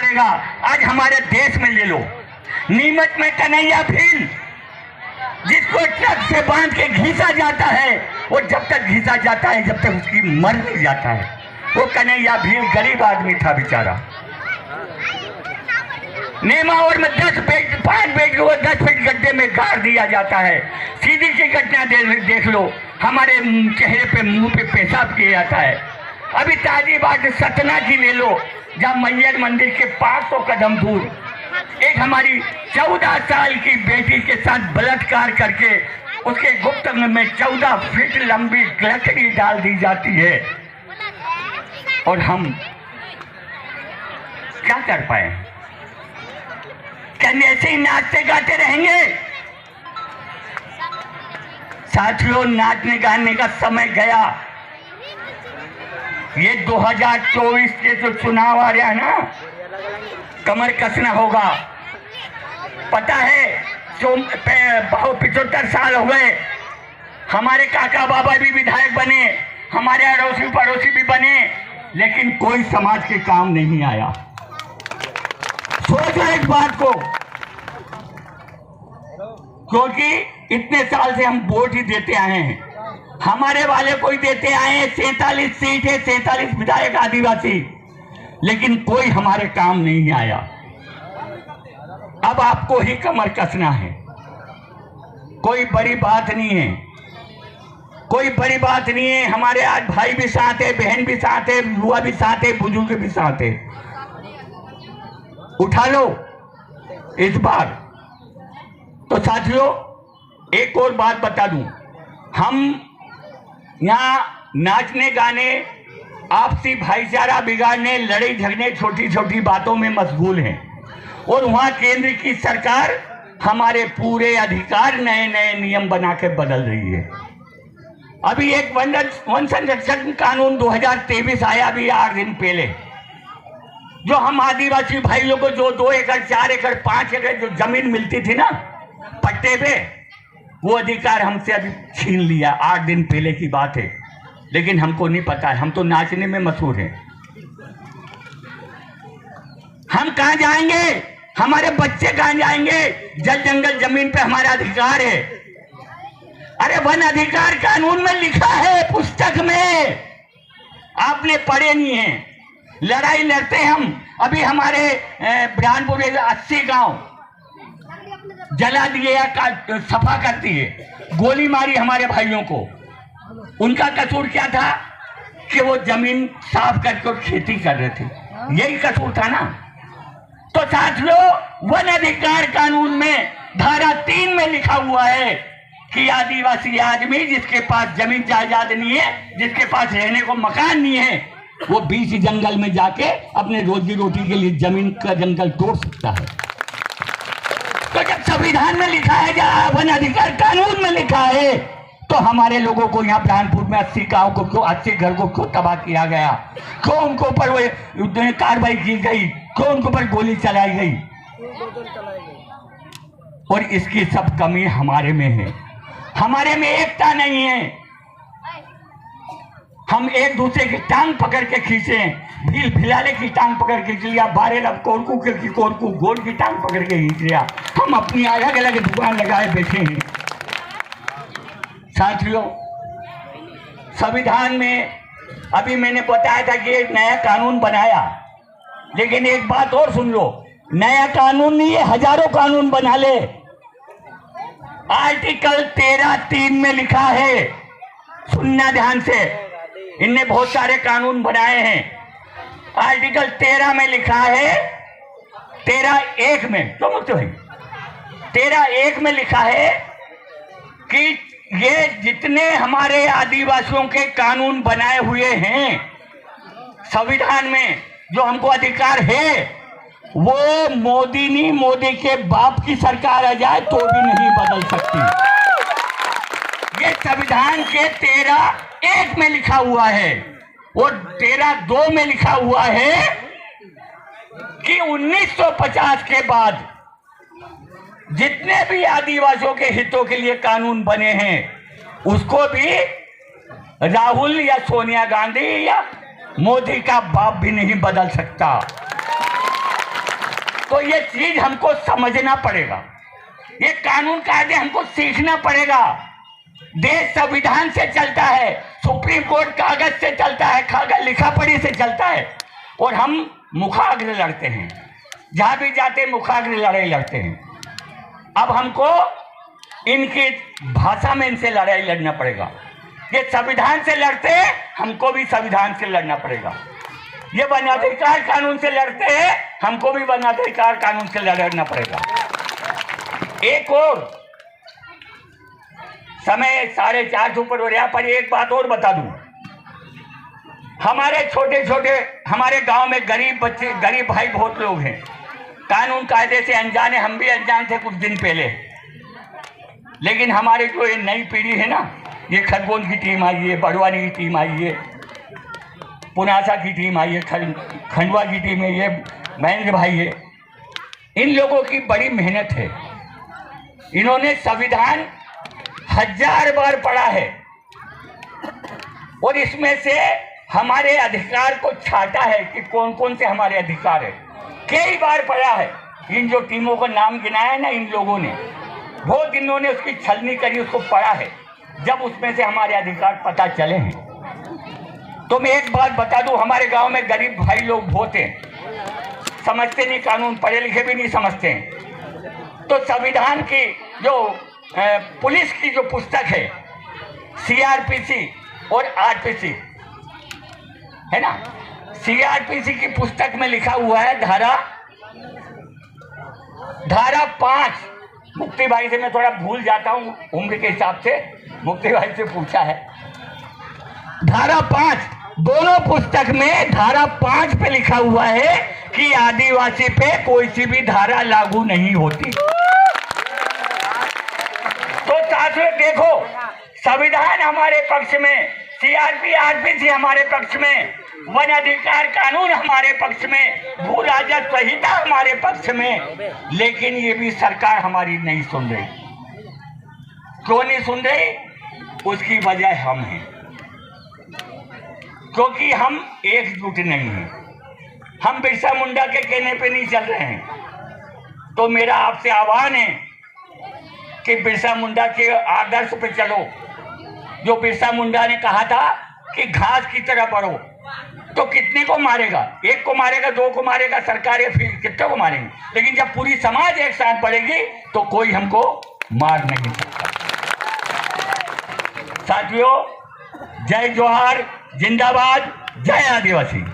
पड़ेगा। आज हमारे देश में ले लो, नीमच में कन्हैया भील, जिसको ट्रक से बांध के घिसा जाता है, वो जब तक घिसा जाता है जब तक उसकी मर नहीं जाता है। वो कन्हैया भील गरीब आदमी था बेचारा। नेमावर में 5 बेड को 10 फीट गड्ढे में गाड़ दिया जाता है। सीधी सी घटना देख लो, हमारे चेहरे पे मुंह पे पेशाब किया जाता है। अभी ताजी बात सतना की ले लो, जहाँ मैयर मंदिर के 500 कदम दूर एक हमारी 14 साल की बेटी के साथ बलात्कार करके उसके गुप्त में 14 फीट लंबी लकड़ी डाल दी जाती है। और हम क्या कर पाए? क्या ऐसे ही नाचते गाते रहेंगे? साथियों, नाचने गाने का समय गया। ये 2024 के जो चुनाव आ रहा है ना, कमर कसना होगा। पता है, 75 साल हो गए, हमारे काका बाबा भी विधायक बने, हमारे अड़ोसी पड़ोसी भी बने, लेकिन कोई समाज के काम नहीं आया। सोचो एक बात को, क्योंकि इतने साल से हम वोट ही देते आए हैं, हमारे वाले कोई देते आए हैं। 47 सीट है, 47 विधायक आदिवासी, लेकिन कोई हमारे काम नहीं आया। अब आपको ही कमर कसना है। कोई बड़ी बात नहीं है, कोई बड़ी बात नहीं है। हमारे आज भाई भी साथ है, बहन भी साथ है, बुआ भी साथ है, बुजुर्ग भी साथ है। उठा लो इस बार। तो साथियों, एक और बात बता दूं, हम यहाँ नाचने गाने, आपसी भाईचारा बिगाड़ने, लड़ाई झगड़ने, छोटी छोटी बातों में मशगूल हैं, और वहां केंद्र की सरकार हमारे पूरे अधिकार नए नए नियम बना के बदल रही है। अभी एक वन संरक्षण कानून 2023 आया, अभी 8 दिन पहले, जो हम आदिवासी भाइयों को जो 2 एकड़ 4 एकड़ 5 एकड़ जो जमीन मिलती थी ना पट्टे पे, वो अधिकार हमसे अभी छीन लिया। 8 दिन पहले की बात है, लेकिन हमको नहीं पता है, हम तो नाचने में मशहूर हैं। हम कहां जाएंगे? हमारे बच्चे कहां जाएंगे? जल जंगल जमीन पे हमारा अधिकार है। अरे वन अधिकार कानून में लिखा है, पुस्तक में, आपने पढ़े नहीं है। लड़ाई लड़ते हम। अभी हमारे बुरहानपुर 80 गांव जला दिए या सफा कर दिए, गोली मारी हमारे भाइयों को। उनका कसूर क्या था कि वो जमीन साफ करके खेती कर रहे थे, यही कसूर था ना। तो साथियों, वन अधिकार कानून में धारा 3 में लिखा हुआ है कि आदिवासी आदमी जिसके पास जमीन जायदाद नहीं है, जिसके पास रहने को मकान नहीं है, वो बीच जंगल में जाके अपने रोजी रोटी के लिए जमीन का जंगल तोड़ सकता है। तो जब संविधान में लिखा है, जब वन अधिकार कानून में लिखा है, तो हमारे लोगों को यहाँ बुरहानपुर में 80 गांव को क्यों, 80 घर को क्यों तबाह किया गया? क्यों उनके ऊपर वो कार्रवाई की गई? क्यों उनके ऊपर गोली चलाई गई? और इसकी सब कमी हमारे में है। हमारे में एकता नहीं है। हम एक दूसरे की टांग पकड़ के खींचे, भील भिलाले की टांग पकड़ के खींच लिया, बारे लब कोरकू की कोरकू गोल की टांग पकड़ के खींच लिया। हम अपनी अलग अलग दुकान लगाए बैठे हैं। साथियों, संविधान में अभी मैंने बताया था कि एक नया कानून बनाया, लेकिन एक बात और सुन लो, नया कानून नहीं है, हजारों कानून बना ले। आर्टिकल 13(3) में लिखा है, सुनना ध्यान से, इनने बहुत सारे कानून बनाए हैं। आर्टिकल 13 में लिखा है, 13(1) में, तो मुझे भाई 13(1) में लिखा है कि ये जितने हमारे आदिवासियों के कानून बनाए हुए हैं संविधान में, जो हमको अधिकार है, वो मोदी नहीं, मोदी के बाप की सरकार आ जाए तो भी नहीं बदल सकती। ये संविधान के 13(1) में लिखा हुआ है, और 13(2) में लिखा हुआ है कि 1950 के बाद जितने भी आदिवासियों के हितों के लिए कानून बने हैं, उसको भी राहुल या सोनिया गांधी या मोदी का बाप भी नहीं बदल सकता। तो ये चीज हमको समझना पड़ेगा, ये कानून कायदे हमको सीखना पड़ेगा। देश संविधान से चलता है, सुप्रीम कोर्ट कागज से चलता है, कागज लिखा पढ़ी से चलता है, और हम मुखाग्र लड़ते हैं, जहां भी जाते मुखाग्र लड़ाई लड़ते हैं। अब हमको इनकी भाषा में इनसे लड़ाई लड़ना पड़ेगा। ये संविधान से लड़ते हैं, हमको भी संविधान से लड़ना पड़ेगा। ये वनाधिकार कानून से लड़ते हैं, हमको भी वनाधिकार कानून से लड़ना पड़ेगा। एक और समय 4:30 ऊपर हो रहा, पर एक बात और बता दूं, हमारे छोटे छोटे हमारे गांव में गरीब बच्चे, गरीब भाई बहुत लोग हैं, कानून कायदे से अनजान है, हम भी अनजान थे कुछ दिन पहले। लेकिन हमारे जो ये नई पीढ़ी है ना, ये खरगोन की टीम आई है, बड़वानी की टीम आई है, पुनासा की टीम आई है, खंडवा की टीम है, ये महेंद्र भाई है, इन लोगों की बड़ी मेहनत है। इन्होंने संविधान 1000 बार पढ़ा है और इसमें से हमारे अधिकार को छाटा है कि कौन कौन से हमारे अधिकार है, कई बार पढ़ा है। इन जो टीमों का नाम गिनाया है ना, इन लोगों ने बहुत इन्होंने उसकी छलनी करी, उसको पढ़ा है, जब उसमें से हमारे अधिकार पता चले हैं। तो मैं एक बात बता दूं, हमारे गांव में गरीब भाई लोग बहुत हैं, समझते नहीं कानून, पढ़े लिखे भी नहीं समझते हैं। तो संविधान की जो पुलिस की जो पुस्तक है, CRPC और RPC है ना, CRPC की पुस्तक में लिखा हुआ है धारा 5। मुफ्ती भाई से मैं थोड़ा भूल जाता हूं उम्र के हिसाब से, मुफ्ती भाई से पूछा है। धारा 5, दोनों पुस्तक में धारा 5 पे लिखा हुआ है कि आदिवासी पे कोई सी भी धारा लागू नहीं होती। तो साथियों देखो, संविधान हमारे पक्ष में, CRP RPC हमारे पक्ष में, वन अधिकार कानून हमारे पक्ष में, भू राजस्व संहिता हमारे पक्ष में, लेकिन ये भी सरकार हमारी नहीं सुन रही। क्यों नहीं सुन रही? उसकी वजह हम हैं, क्योंकि हम एकजुट नहीं हैं, हम बिरसा मुंडा के कहने पे नहीं चल रहे हैं। तो मेरा आपसे आह्वान है कि बिरसा मुंडा के आदर्श पे चलो। जो बिरसा मुंडा ने कहा था कि घास की तरह बढ़ो, तो कितने को मारेगा? एक को मारेगा, दो को मारेगा, सरकार है, फिर कितने को मारेंगे? लेकिन जब पूरी समाज एक साथ बढ़ेगी तो कोई हमको मार नहीं सकता। साथियों, जय जोहार, जिंदाबाद, जय आदिवासी।